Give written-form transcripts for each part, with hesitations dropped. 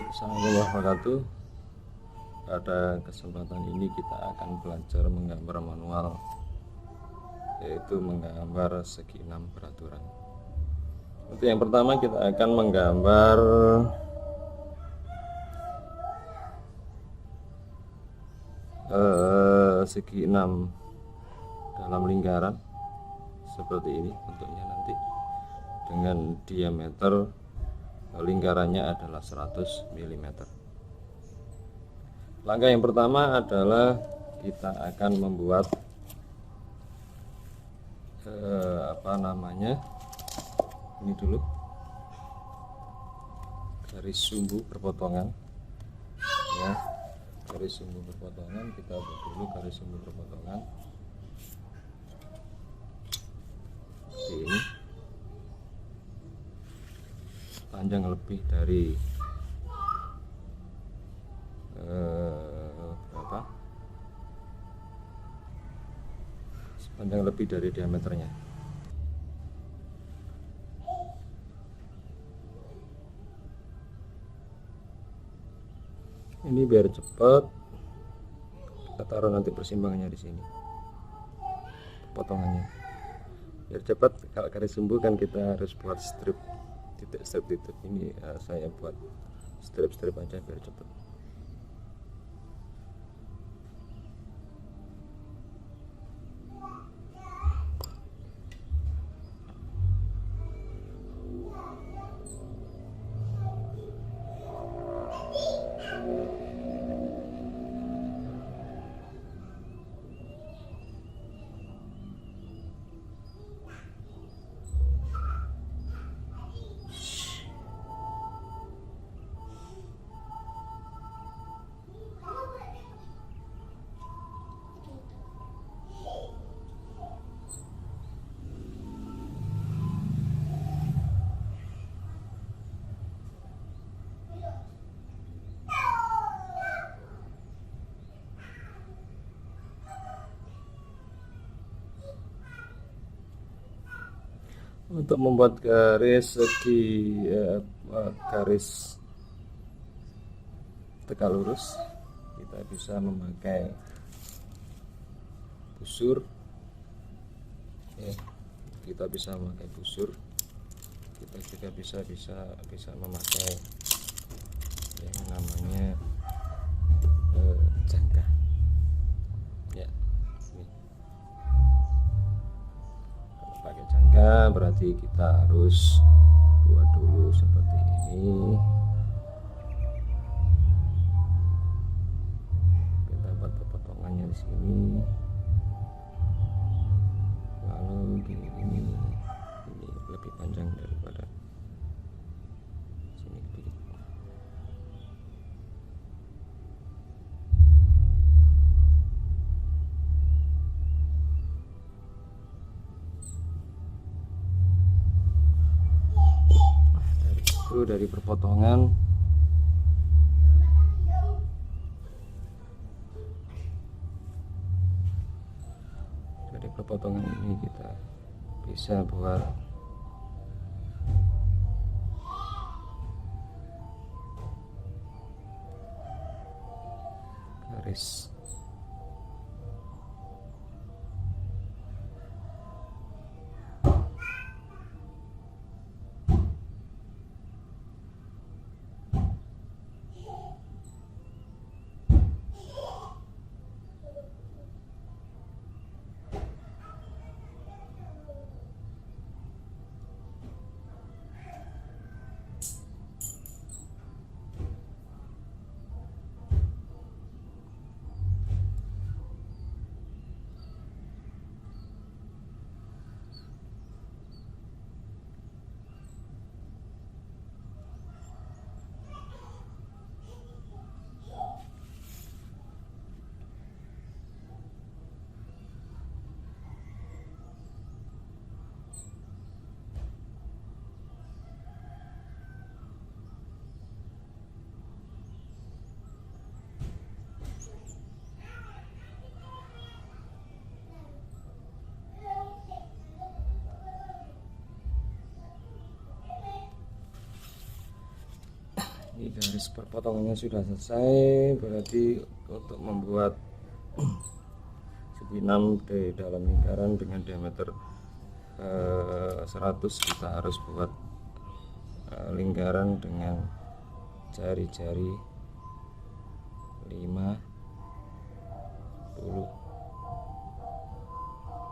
Assalamualaikum warahmatullahi wabarakatuh. Pada kesempatan ini kita akan belajar menggambar manual, yaitu menggambar segi 6 peraturan. Untuk yang pertama kita akan menggambar segi 6 dalam lingkaran seperti ini bentuknya nanti, dengan diameter lingkarannya adalah 100 mm. Langkah yang pertama adalah kita akan membuat ini dulu, garis sumbu perpotongan ya. Garis sumbu perpotongan, kita buat dulu garis sumbu perpotongan seperti ini, panjang lebih dari panjang lebih dari diameternya. Ini biar cepat, kita taruh nanti persimpangannya di sini, potongannya biar cepat. Kalau garis sumbu kan kita harus buat strip, titik. Ini saya buat strip aja biar cepat. Untuk membuat garis segi garis tegak lurus, kita bisa memakai busur ya. Kita bisa memakai busur, kita juga bisa memakai yang namanya jangka ya. Pakai jangka berarti kita harus buat dulu seperti ini. Kita buat potongannya di sini, lalu ini lebih panjang daripada sini sedikit. Dari perpotongan ini kita bisa buat garis Ini garis perpotongannya sudah selesai, berarti untuk membuat segi 6 di dalam lingkaran dengan diameter 100 kita harus buat lingkaran dengan jari-jari 50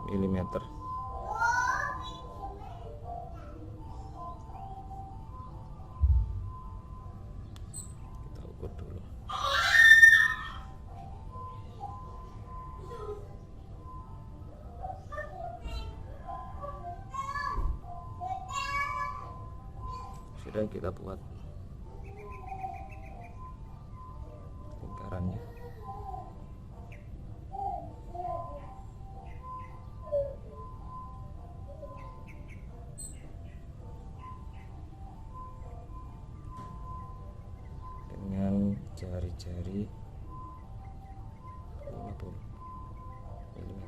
mm. Kita ukur dulu. Sudah kita buat lingkarannya. Dengan jari-jari 50 mm.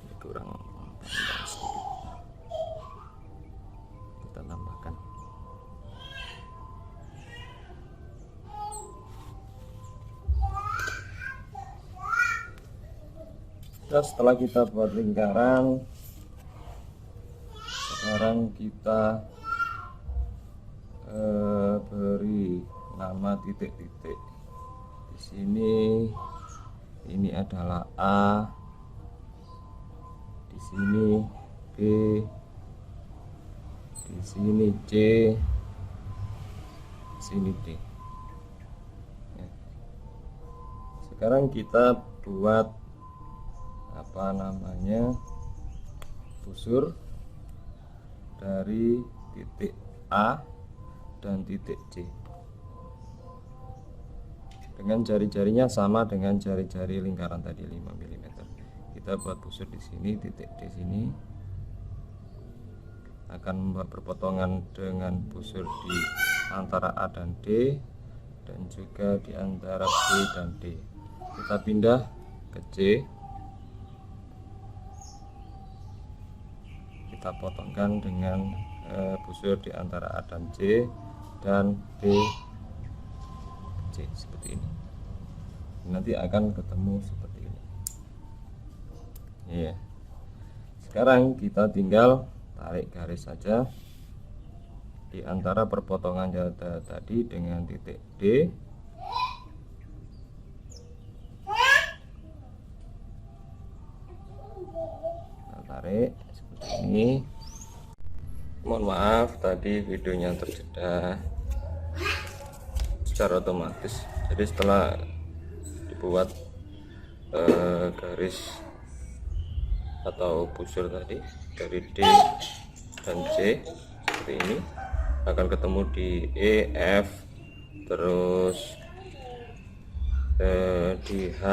Ini kurang panjang sedikit, kita tambahkan. Nah, setelah kita buat lingkaran, sekarang kita beri nama titik-titik. Di sini ini adalah A, di sini B, di sini C, di sini D. Ya. Sekarang kita buat busur dari titik A dan titik C dengan jari-jarinya sama dengan jari-jari lingkaran tadi 5 mm. Kita buat busur di sini, titik D sini akan membuat perpotongan dengan busur di antara A dan D dan juga di antara B dan D. Kita pindah ke C, kita potongkan dengan busur di antara A dan C dan B C seperti ini. Nanti akan ketemu seperti ini. Iya. Sekarang kita tinggal tarik garis saja di antara perpotongan jada tadi dengan titik D. Kita tarik seperti ini. Mohon maaf tadi videonya terjeda secara otomatis. Jadi setelah dibuat garis atau busur tadi dari D dan C seperti ini, akan ketemu di E, F, terus di H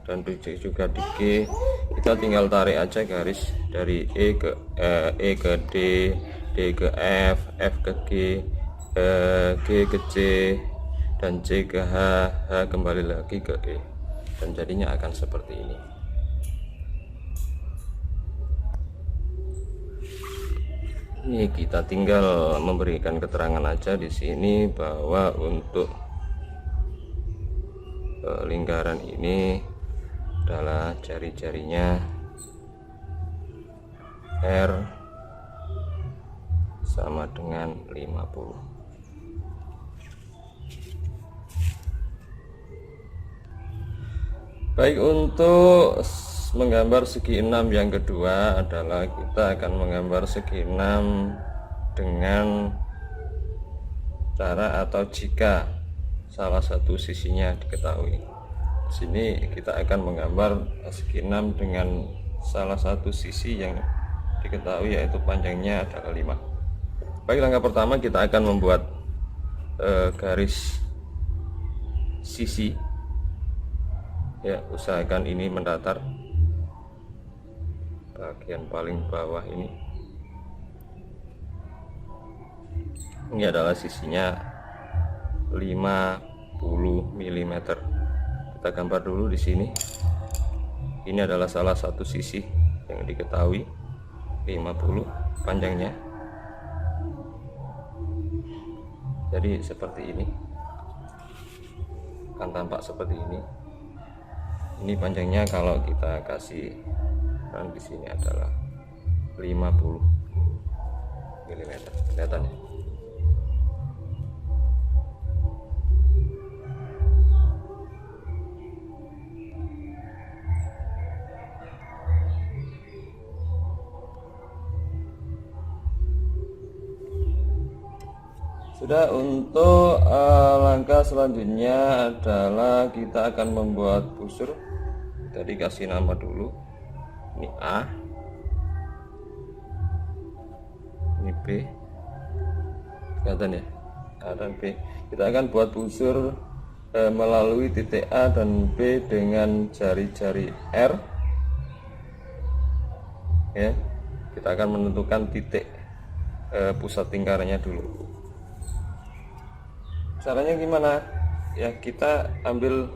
dan juga di G. Kita tinggal tarik aja garis dari E ke D, D ke F, F ke G, G ke C, dan C ke H, H kembali lagi ke E, dan jadinya akan seperti ini. Ini kita tinggal memberikan keterangan aja di sini bahwa untuk lingkaran ini adalah jari-jarinya R sama dengan 50. Baik, untuk menggambar segi 6 yang kedua adalah kita akan menggambar segi 6 dengan cara atau jika salah satu sisinya diketahui. Di sini kita akan menggambar segi 6 dengan salah satu sisi yang diketahui, yaitu panjangnya adalah 5. Baik, langkah pertama kita akan membuat garis sisi. Ya, usahakan ini mendatar, bagian paling bawah ini adalah sisinya 50 mm. Kita gambar dulu di sini. Ini adalah salah satu sisi yang diketahui 50. panjangnya. Jadi seperti ini, akan tampak seperti ini. Ini panjangnya kalau kita kasih di sini adalah 50 mm, kelihatan ya. Sudah, untuk langkah selanjutnya adalah kita akan membuat busur. Kita dikasih nama dulu, ini A, ini B, kelihatan ya, A dan B. Kita akan buat busur melalui titik A dan B dengan jari-jari R ya. Kita akan menentukan titik pusat lingkarannya dulu. Caranya gimana ya, kita ambil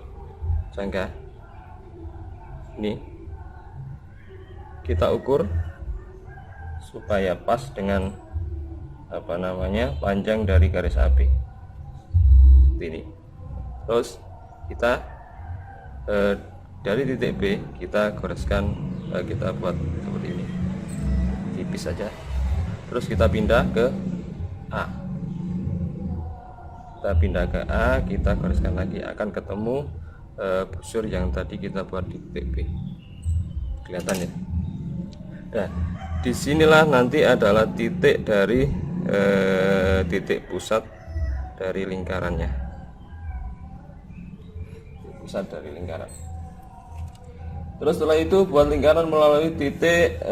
jangka ini, kita ukur supaya pas dengan panjang dari garis AB seperti ini. Terus kita dari titik B kita goreskan, kita buat seperti ini, tipis saja. Terus kita pindah ke A, kita pindah ke A, kita goreskan lagi, akan ketemu busur yang tadi kita buat di titik B. Kelihatan ya. Nah, disinilah nanti adalah titik dari titik pusat dari lingkarannya, pusat dari lingkaran. Terus setelah itu buat lingkaran melalui titik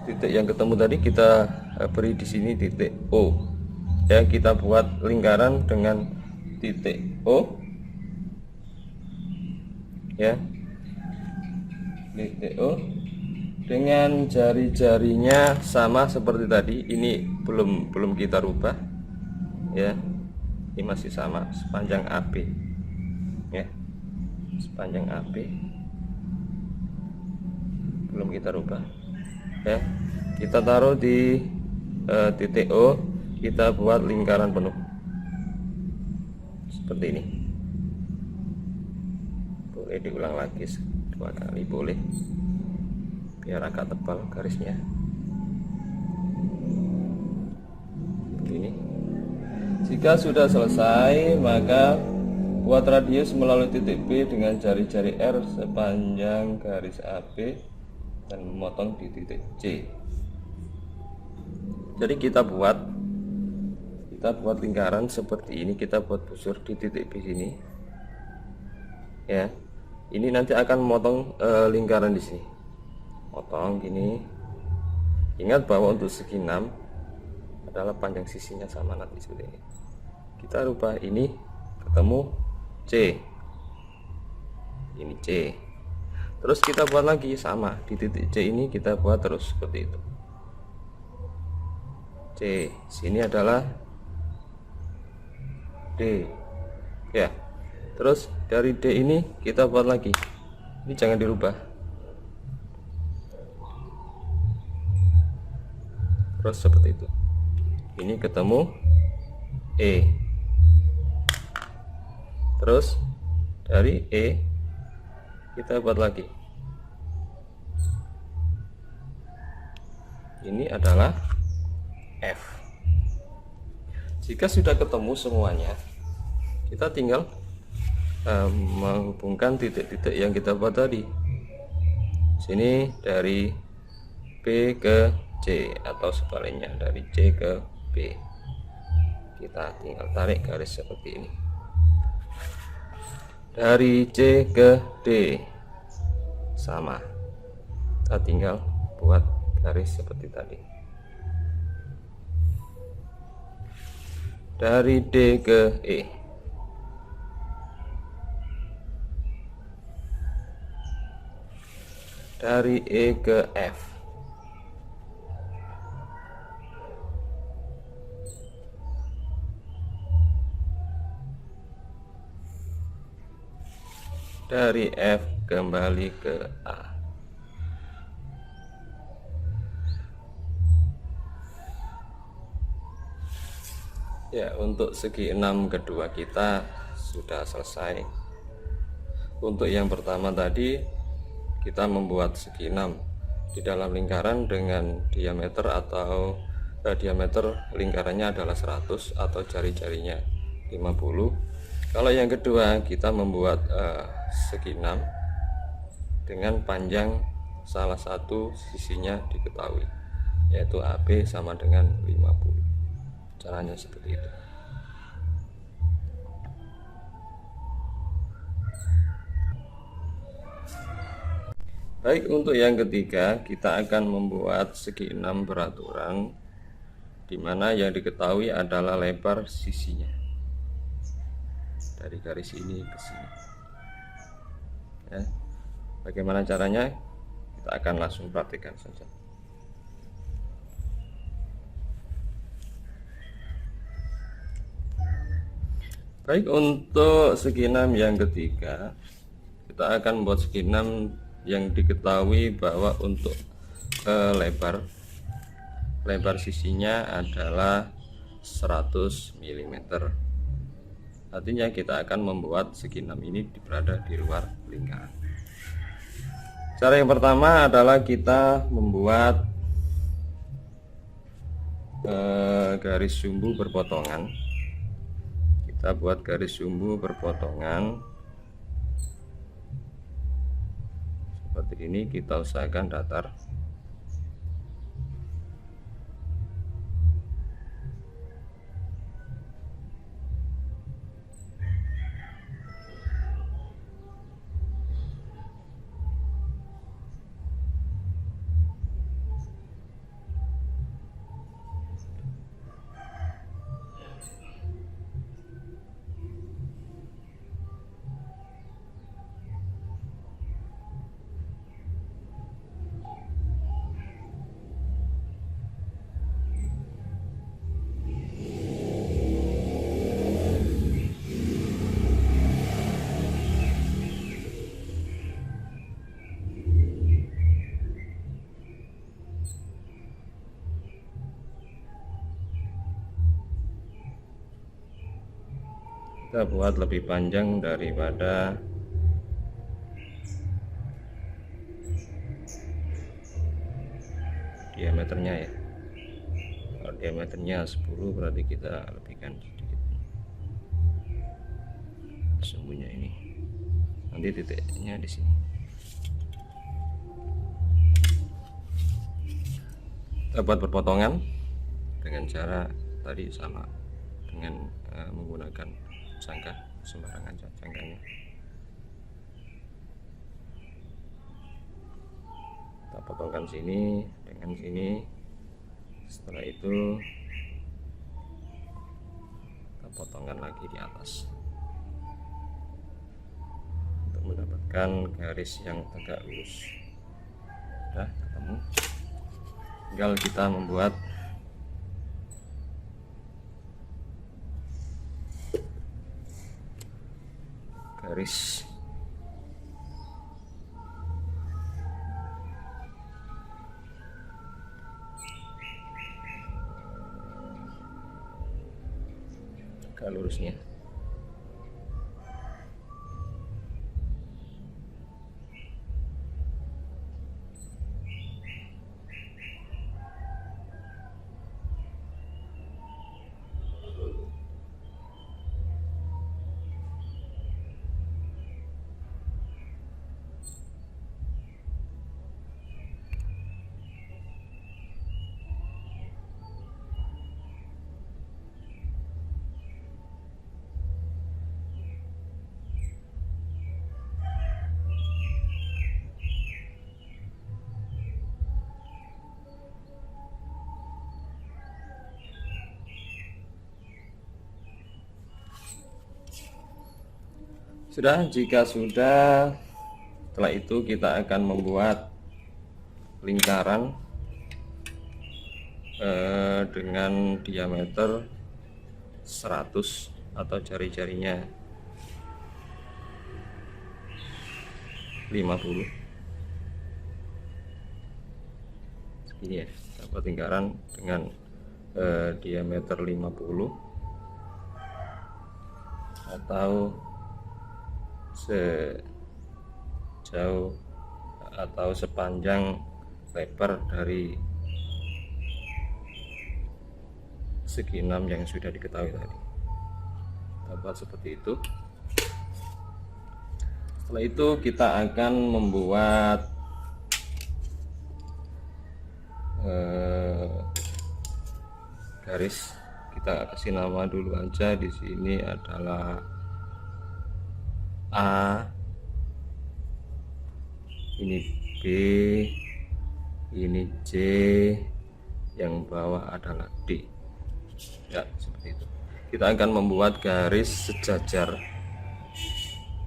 titik yang ketemu tadi, kita beri di sini titik O ya. Kita buat lingkaran dengan titik O ya, titik O dengan jari-jarinya sama seperti tadi. Ini belum kita rubah ya, ini masih sama sepanjang AB ya, sepanjang AB belum kita rubah ya. Kita taruh di titik O, kita buat lingkaran penuh seperti ini. Boleh diulang lagi 2 kali, boleh, biar agak tebal garisnya begini. Jika sudah selesai, maka buat radius melalui titik B dengan jari-jari R sepanjang garis AB dan memotong di titik C. Jadi kita buat lingkaran seperti ini, kita buat busur di titik B sini ya. Ini nanti akan memotong lingkaran di sini, potong gini. Ingat bahwa untuk segi 6 adalah panjang sisinya sama nanti seperti ini. Kita rubah ini ketemu C, ini C. Terus kita buat lagi sama di titik C ini, kita buat terus seperti itu. C, sini adalah D ya. Terus dari D ini kita buat lagi, ini jangan dirubah. Terus seperti itu. Ini ketemu E. Terus dari E kita buat lagi, ini adalah F. Jika sudah ketemu semuanya, kita tinggal menghubungkan titik-titik yang kita buat tadi. Sini dari B ke C atau sebaliknya dari C ke B. Kita tinggal tarik garis seperti ini. Dari C ke D sama, kita tinggal buat garis seperti tadi. Dari D ke E, dari E ke F, dari F kembali ke A. Ya, untuk segi 6 kedua kita sudah selesai. Untuk yang pertama tadi kita membuat segi 6 di dalam lingkaran dengan diameter atau diameter lingkarannya adalah 100 atau jari-jarinya 50. Kalau yang kedua kita membuat segi 6 dengan panjang salah satu sisinya diketahui, yaitu AB sama dengan 50. Caranya seperti itu. Baik, untuk yang ketiga kita akan membuat segi 6 beraturan, di mana yang diketahui adalah lebar sisinya dari garis ini ke sini. Ya. Bagaimana caranya? Kita akan langsung praktikkan saja. Baik, untuk segi 6 yang ketiga kita akan membuat segi 6 yang diketahui bahwa untuk lebar sisinya adalah 100 mm. Artinya kita akan membuat segi 6 ini berada di luar lingkaran. Cara yang pertama adalah kita membuat garis sumbu berpotongan. Kita buat garis sumbu berpotongan seperti ini, kita usahakan datar. Kita buat lebih panjang daripada diameternya ya. Kalau diameternya 10 berarti kita lebihkan sedikit sumbunya ini. Nanti titiknya di sini. Kita buat perpotongan dengan cara tadi sama dengan menggunakan jangka, sembarangan jangkanya. Kita potongkan sini dengan sini. Setelah itu kita potongkan lagi di atas untuk mendapatkan garis yang tegak lurus. Sudah ketemu, tinggal kita membuat garis tegak lurusnya. Sudah, jika sudah, setelah itu kita akan membuat lingkaran dengan diameter 100 atau jari-jarinya 50. Segini ya, kita buat lingkaran dengan diameter 50 atau sejauh atau sepanjang lebar dari segi 6 yang sudah diketahui tadi. Kita buat seperti itu. Setelah itu kita akan membuat garis. Kita kasih nama dulu aja, di sini adalah A, ini B, ini C, yang bawah adalah D. Ya, seperti itu. Kita akan membuat garis sejajar,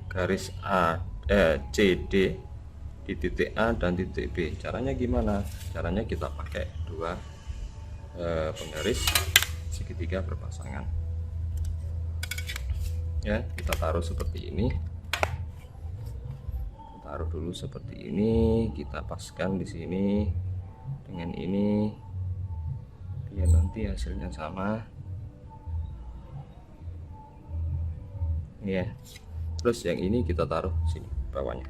garis CD di titik A dan titik B. Caranya gimana? Caranya kita pakai dua penggaris segitiga berpasangan. Ya, kita taruh seperti ini. Taruh dulu seperti ini, kita paskan di sini dengan ini biar nanti hasilnya sama. Ya, terus yang ini kita taruh sini bawahnya,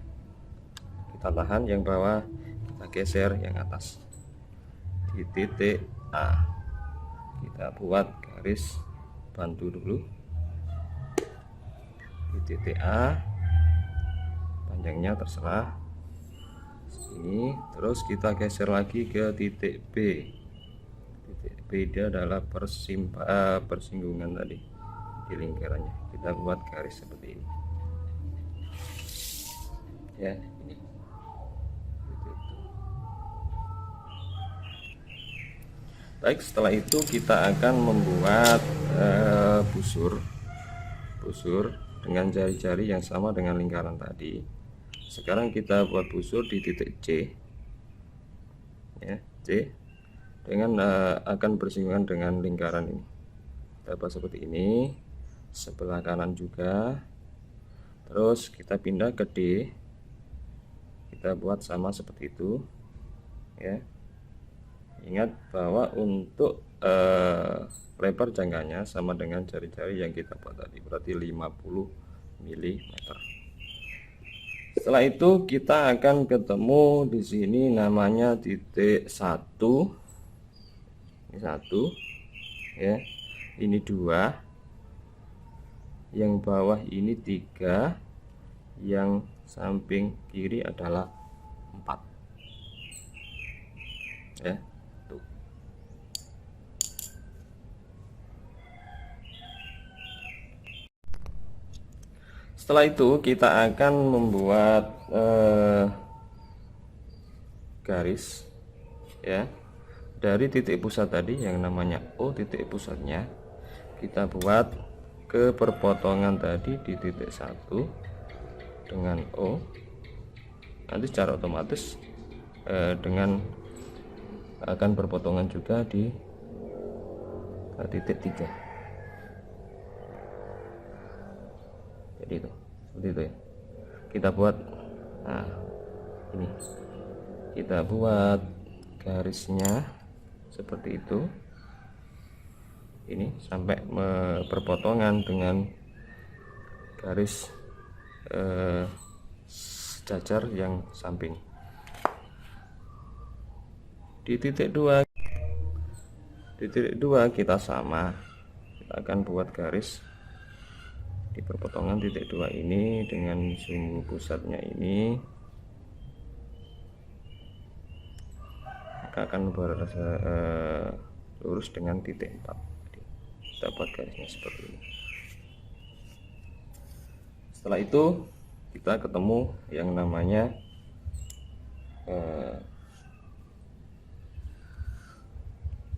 kita tahan yang bawah, kita geser yang atas di titik A. Kita buat garis bantu dulu di titik A, panjangnya terserah sini, terus kita geser lagi ke titik B. Titik B dia adalah persinggungan tadi di lingkarannya. Kita buat garis seperti ini ya, ini. Baik, setelah itu kita akan membuat busur dengan jari-jari yang sama dengan lingkaran tadi. Sekarang kita buat busur di titik C ya, C dengan akan bersinggungan dengan lingkaran ini. Kita buat seperti ini, sebelah kanan juga. Terus kita pindah ke D, kita buat sama seperti itu ya. Ingat bahwa untuk lebar jangkanya sama dengan jari-jari yang kita buat tadi, berarti 50 mm. Setelah itu kita akan ketemu di sini namanya titik 1. Ini 1 ya. Ini 2. Yang bawah ini 3. Yang samping kiri adalah 4. Ya. Setelah itu kita akan membuat garis ya, dari titik pusat tadi yang namanya O, titik pusatnya kita buat ke perpotongan tadi di titik 1 dengan O. Nanti secara otomatis dengan akan berpotongan juga di titik 3. Jadi itu seperti itu ya, kita buat. Nah, ini kita buat garisnya seperti itu, ini sampai berpotongan dengan garis sejajar yang samping. Di titik 2 kita sama, kita akan buat garis di perpotongan titik 2 ini dengan sumbu pusatnya ini, maka akan lurus dengan titik 4. Kita buat garisnya seperti ini. Setelah itu kita ketemu yang namanya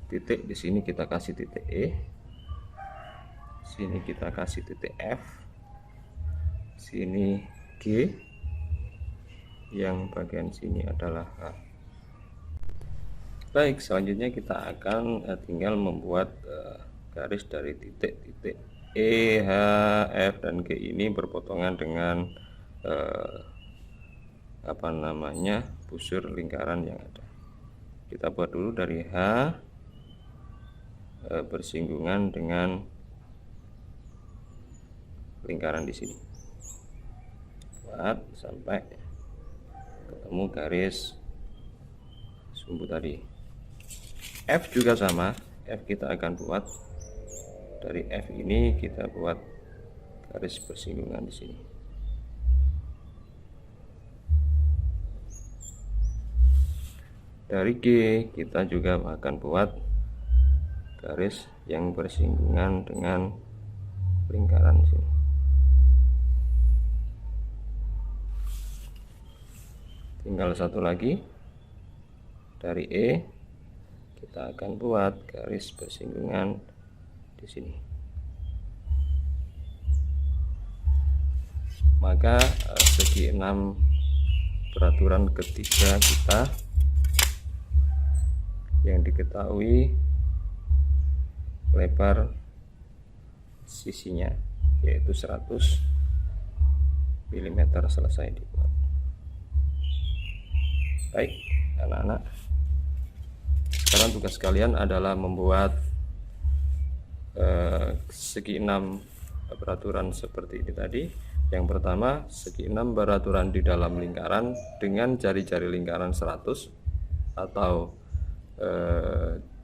titik. Di sini kita kasih titik E, sini kita kasih titik F, sini G, yang bagian sini adalah H. Baik, selanjutnya kita akan tinggal membuat garis dari titik-titik E, H, F, dan G ini berpotongan dengan busur lingkaran yang ada. Kita buat dulu dari H bersinggungan dengan lingkaran di sini. Buat sampai ketemu garis sumbu tadi. F juga sama, F kita akan buat dari F ini kita buat garis bersinggungan di sini. Dari G kita juga akan buat garis yang bersinggungan dengan lingkaran di sini. Tinggal satu lagi, dari E kita akan buat garis bersinggungan di sini. Maka segi 6 peraturan ketiga kita yang diketahui lebar sisinya yaitu 100 mm selesai dibuat. Baik anak-anak, sekarang tugas kalian adalah membuat segi 6 peraturan seperti ini tadi. Yang pertama, segi 6 peraturan di dalam lingkaran dengan jari-jari lingkaran 100 atau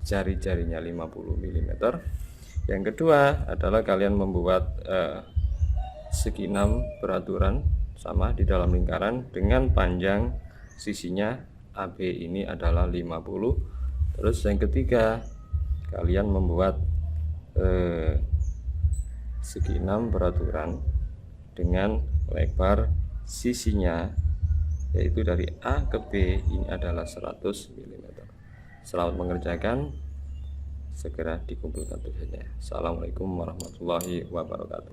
jari-jarinya 50 mm. Yang kedua adalah kalian membuat segi 6 peraturan sama di dalam lingkaran dengan panjang sisinya AB ini adalah 50. Terus yang ketiga, kalian membuat segi 6 peraturan dengan lebar sisinya yaitu dari A ke B ini adalah 100 mm. Selamat mengerjakan, segera dikumpulkan tugasnya. Assalamualaikum warahmatullahi wabarakatuh.